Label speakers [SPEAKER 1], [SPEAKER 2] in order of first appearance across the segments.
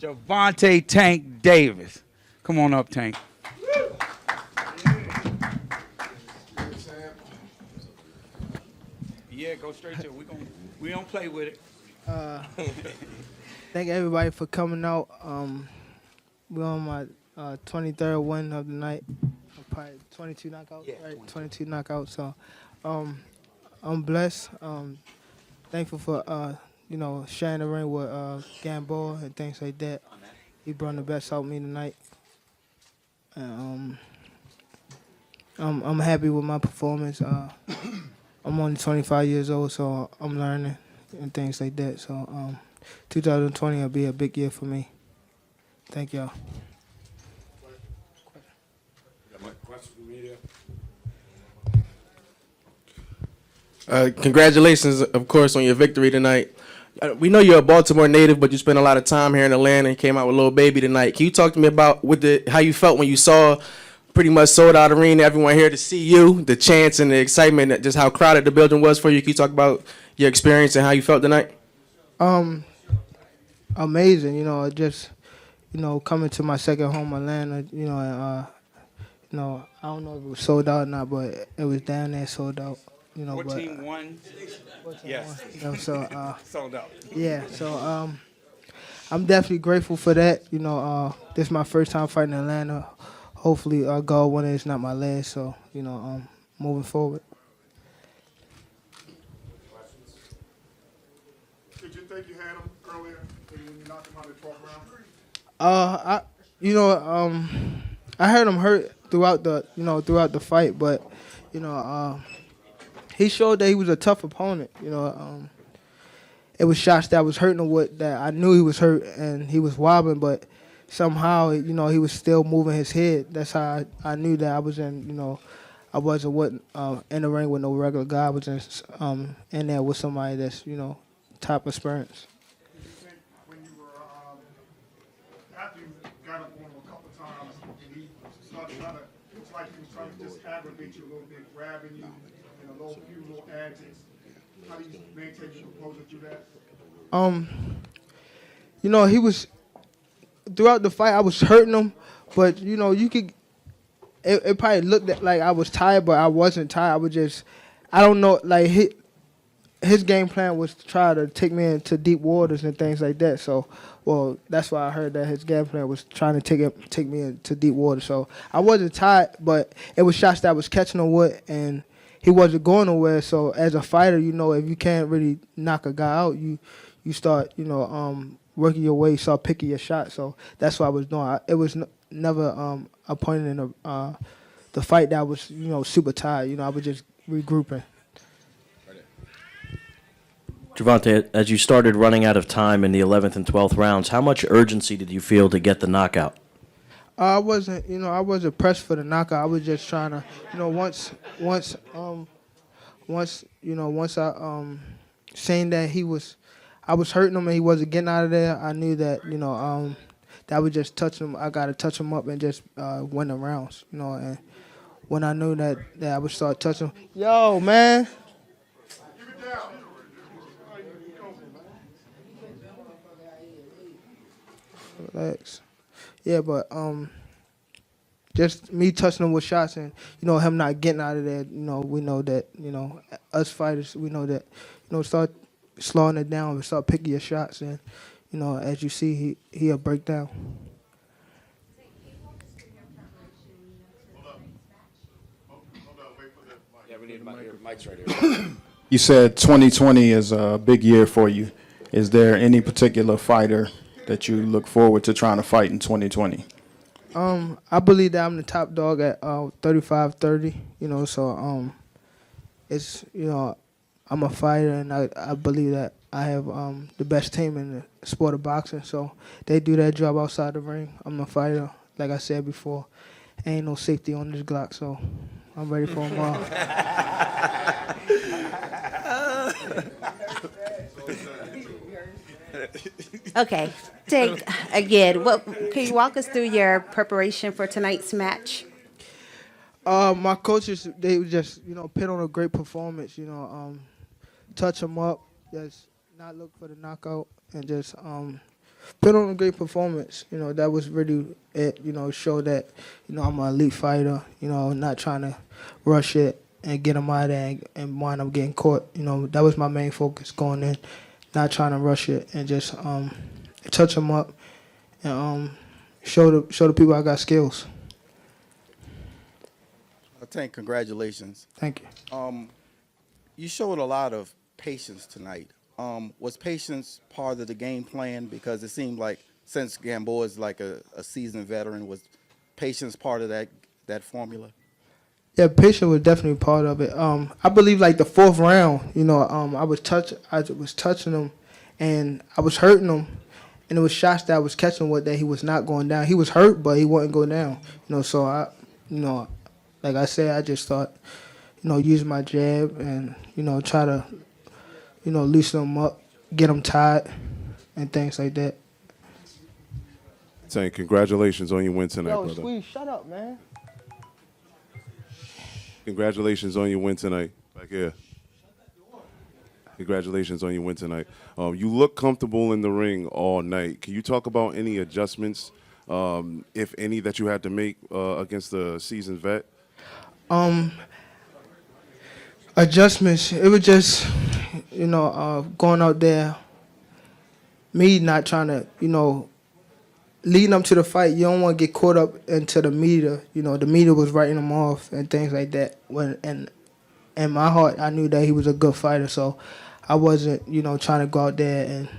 [SPEAKER 1] Gervonta Tank Davis. Come on up, Tank. Yeah, go straight to it. We don't play with it.
[SPEAKER 2] Thank everybody for coming out. We're on my 23rd win of the night. Probably 22 knockouts, yeah, right? 22 knockouts. So I'm blessed. Thankful for sharing the ring with Gamboa and things like that. He brought the best out of me tonight. And, I'm happy with my performance. I'm only 25 years old, so I'm learning and things like that. So 2020 will be a big year for me. Thank y'all.
[SPEAKER 3] Congratulations, of course, on your victory tonight. We know you're a Baltimore native, but you spent a lot of time here in Atlanta and came out with Lil Baby tonight. Can you talk to me about how you felt when you saw pretty much sold out arena, everyone here to see you, the chants and the excitement, just how crowded the building was for you? Can you talk about your experience and how you felt tonight?
[SPEAKER 2] Amazing, coming to my second home, Atlanta, and, I don't know if it was sold out or not, but it was down there sold out.
[SPEAKER 1] What team won? Yes.
[SPEAKER 2] So
[SPEAKER 1] sold out.
[SPEAKER 2] Yeah, so I'm definitely grateful for that. This is my first time fighting in Atlanta. Hopefully, God willing, it's not my last. So, moving forward.
[SPEAKER 4] Did you think you had him earlier when you knocked him out of the 12th round?
[SPEAKER 2] I heard him hurt throughout the fight, but he showed that he was a tough opponent. It was shots that was hurting him with that I knew he was hurt and he was wobbling, but somehow he was still moving his head. That's how I knew that I was in. I wasn't in the ring with no regular guy. I was in there with somebody that's top experience.
[SPEAKER 4] Did you think when you were after you got up on him a couple of times and he started trying to, it's like he was trying to just aggravate you a little bit, grabbing you, and a few little antics. How do you maintain your composure through that?
[SPEAKER 2] He was throughout the fight. I was hurting him, but you could. It probably looked like I was tired, but I wasn't tired. I was just, I don't know, like his game plan was to try to take me into deep waters and things like that. So, well, that's why I heard that his game plan was trying to take me into deep water. So I wasn't tired, but it was shots that I was catching him with, and he wasn't going nowhere. So as a fighter, if you can't really knock a guy out, you start, working your way, start picking your shot. So that's what I was doing. It was never a point in the fight that I was, super tired. I was just regrouping.
[SPEAKER 5] Gervonta, as you started running out of time in the 11th and 12th rounds, how much urgency did you feel to get the knockout?
[SPEAKER 2] I wasn't pressed for the knockout. I was just trying to, once I saying that I was hurting him and he wasn't getting out of there, I knew that, that I would just touch him. I got to touch him up and just win the rounds, and when I knew that I would start touching him, yo, man. Relax. Yeah, but just me touching him with shots and him not getting out of there. We know that us fighters, we know that start slowing it down and start picking your shots, and as you see, he'll break down.
[SPEAKER 1] Yeah, we need mics right here.
[SPEAKER 4] You said 2020 is a big year for you. Is there any particular fighter that you look forward to trying to fight in 2020?
[SPEAKER 2] I believe that I'm the top dog at 35-30. So it's I'm a fighter, and I believe that I have the best team in the sport of boxing. So they do their job outside the ring. I'm a fighter, like I said before. Ain't no safety on this Glock, so I'm ready for them all.
[SPEAKER 6] Okay, Tank, again, can you walk us through your preparation for tonight's match?
[SPEAKER 2] My coaches, they just, put on a great performance, touch them up, just not look for the knockout, and just put on a great performance. You know, that was really it. You know, show that, you know, I'm an elite fighter. You know, not trying to rush it and get him out of there and wind up getting caught. You know, that was my main focus going in, not trying to rush it and just touch him up and show the people I got skills.
[SPEAKER 7] Tank, congratulations.
[SPEAKER 2] Thank you.
[SPEAKER 7] You showed a lot of patience tonight. Was patience part of the game plan? Because it seemed like since Gamboa is like a seasoned veteran, was patience part of that formula?
[SPEAKER 2] Yeah, patience was definitely part of it. I believe like the fourth round, you know, I was touching him, and I was hurting him, and it was shots that I was catching with that he was not going down. He was hurt, but he wouldn't go down. You know, so like I said, I just thought, you know, use my jab and, you know, try to, you know, loosen him up, get him tired, and things like that.
[SPEAKER 8] Tank, congratulations on your win tonight, brother.
[SPEAKER 2] Squeeze, shut up, man.
[SPEAKER 8] Congratulations on your win tonight. Back here. Congratulations on your win tonight. You look comfortable in the ring all night. Can you talk about any adjustments, if any, that you had to make against the seasoned vet?
[SPEAKER 2] Adjustments. It was just, you know, going out there, me not trying to, you know, leading up to the fight, you don't want to get caught up into the media. You know, the media was writing him off and things like that. And in my heart, I knew that he was a good fighter, so I wasn't, you know, trying to go out there and,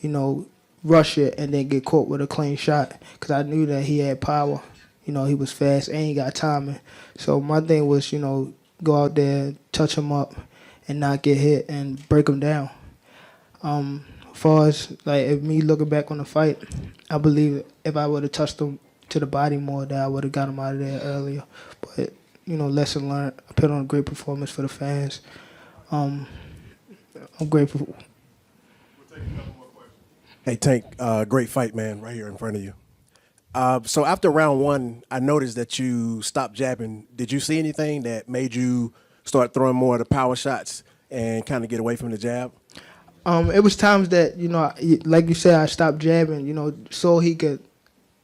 [SPEAKER 2] you know, rush it and then get caught with a clean shot, because I knew that he had power. You know, he was fast and he got timing. So my thing was, you know, go out there, touch him up, and not get hit and break him down. As far as, like, if me looking back on the fight, I believe if I would have touched him to the body more, that I would have got him out of there earlier. But, you know, lesson learned. I put on a great performance for the fans. I'm grateful.
[SPEAKER 9] Hey, Tank, great fight, man, right here in front of you. So after round one, I noticed that you stopped jabbing. Did you see anything that made you start throwing more of the power shots and kind of get away from the jab?
[SPEAKER 2] It was times that, you know, like you said, I stopped jabbing, you know, so he could,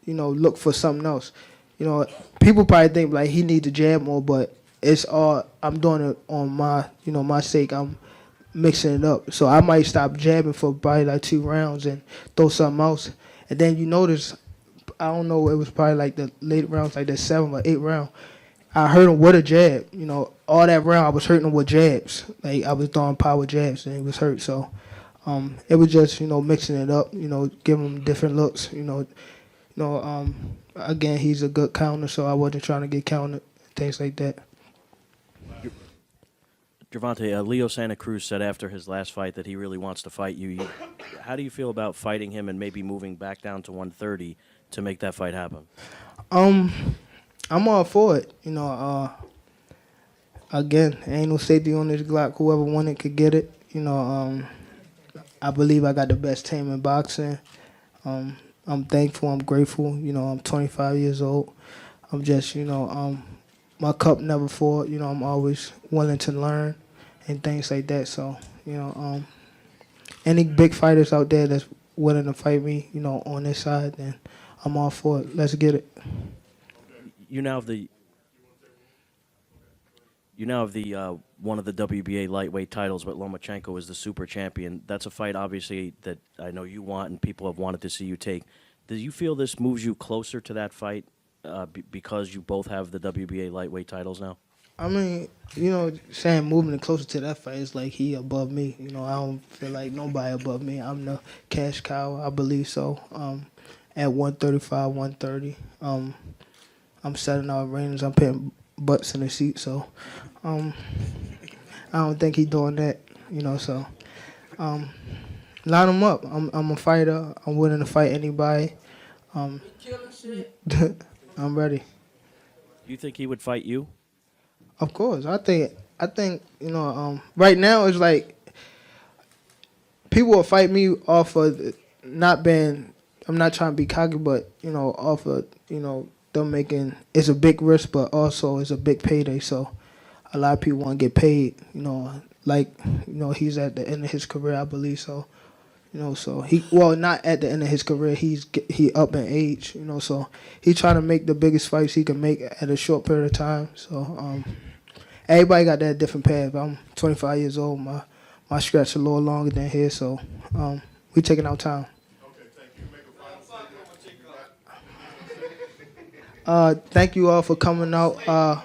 [SPEAKER 2] you know, look for something else. You know, people probably think, like, he needs to jab more, but it's all, I'm doing it on my, you know, my sake. I'm mixing it up. So I might stop jabbing for probably like 2 rounds and throw something else. And then you notice, I don't know, it was probably like the late rounds, like the 7th or 8th round, I hurt him with a jab. You know, all that round I was hurting him with jabs. Like, I was throwing power jabs and he was hurt. So it was just, you know, mixing it up, you know, giving him different looks, again, he's a good counter, so I wasn't trying to get countered, things like that.
[SPEAKER 5] Gervonta, Leo Santa Cruz said after his last fight that he really wants to fight you. How do you feel about fighting him and maybe moving back down to 130 to make that fight happen?
[SPEAKER 2] I'm all for it. You know, again, ain't no safety on this Glock. Whoever won it could get it. You know, I believe I got the best team in boxing. I'm thankful. I'm grateful. You know, I'm 25 years old. I'm just, you know, my cup never full. You know, I'm always willing to learn and things like that. So, you know, any big fighters out there that's willing to fight me, you know, on this side, then I'm all for it. Let's get it.
[SPEAKER 5] You now have the one of the WBA lightweight titles, but Lomachenko is the super champion. That's a fight, obviously, that I know you want and people have wanted to see you take. Do you feel this moves you closer to that fight because you both have the WBA lightweight titles now?
[SPEAKER 2] I mean, you know, saying moving closer to that fight is like he above me. You know, I don't feel like nobody above me. I'm the cash cow, I believe so. At 135, 130, I'm setting out ranges. I'm putting butts in the seat, so I don't think he's doing that. You know, so line him up. I'm a fighter. I'm willing to fight anybody. I'm ready.
[SPEAKER 5] Do you think he would fight you?
[SPEAKER 2] Of course. I think you know, right now it's like people will fight me off of not being, I'm not trying to be cocky, but, you know, off of, you know, them making, it's a big risk, but also it's a big payday. So a lot of people want to get paid, you know, like, you know, he's at the end of his career, I believe. So, So not at the end of his career. He up in age. So he trying to make the biggest fights he can make at a short period of time. So everybody got that different path. I'm 25 years old. My stretch a little longer than his. So we taking our time.
[SPEAKER 4] Okay, thank you. Make a final statement.
[SPEAKER 2] Thank you all for coming out.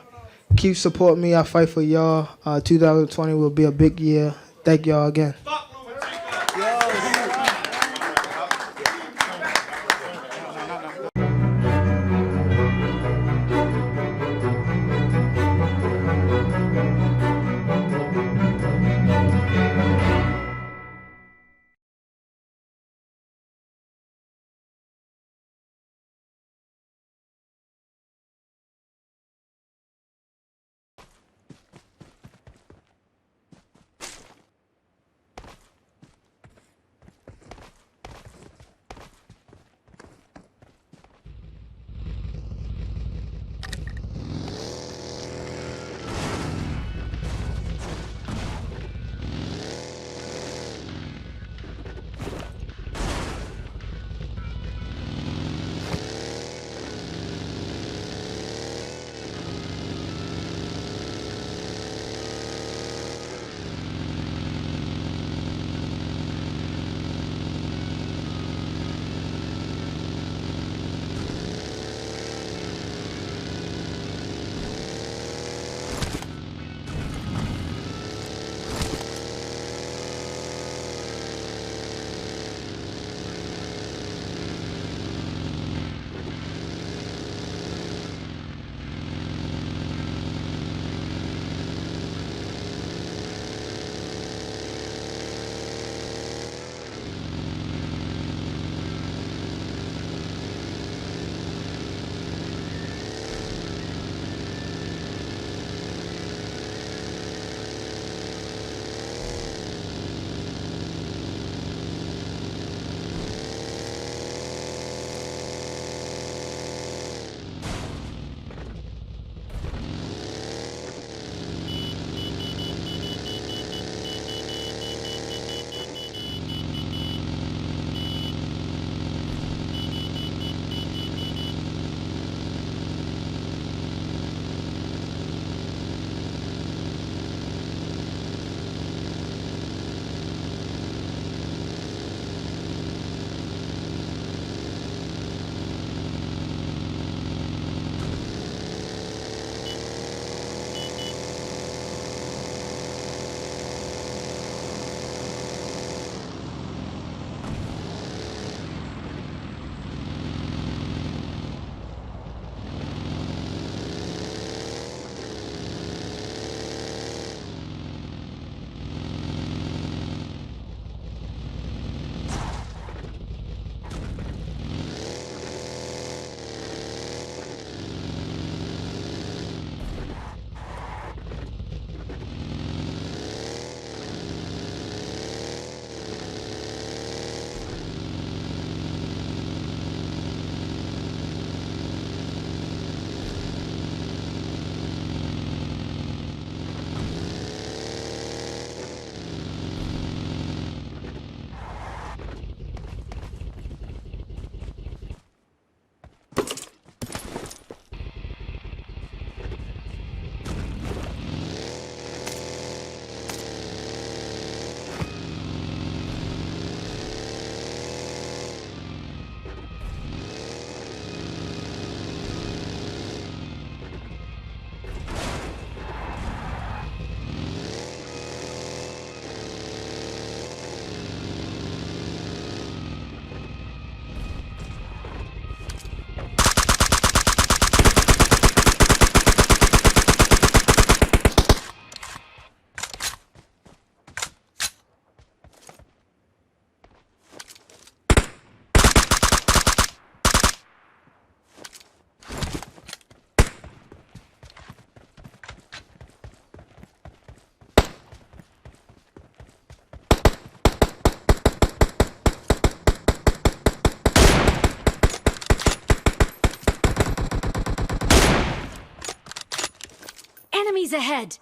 [SPEAKER 2] Keep supporting me. I fight for y'all. 2020 will be a big year. Thank y'all again.
[SPEAKER 10] Enemies ahead!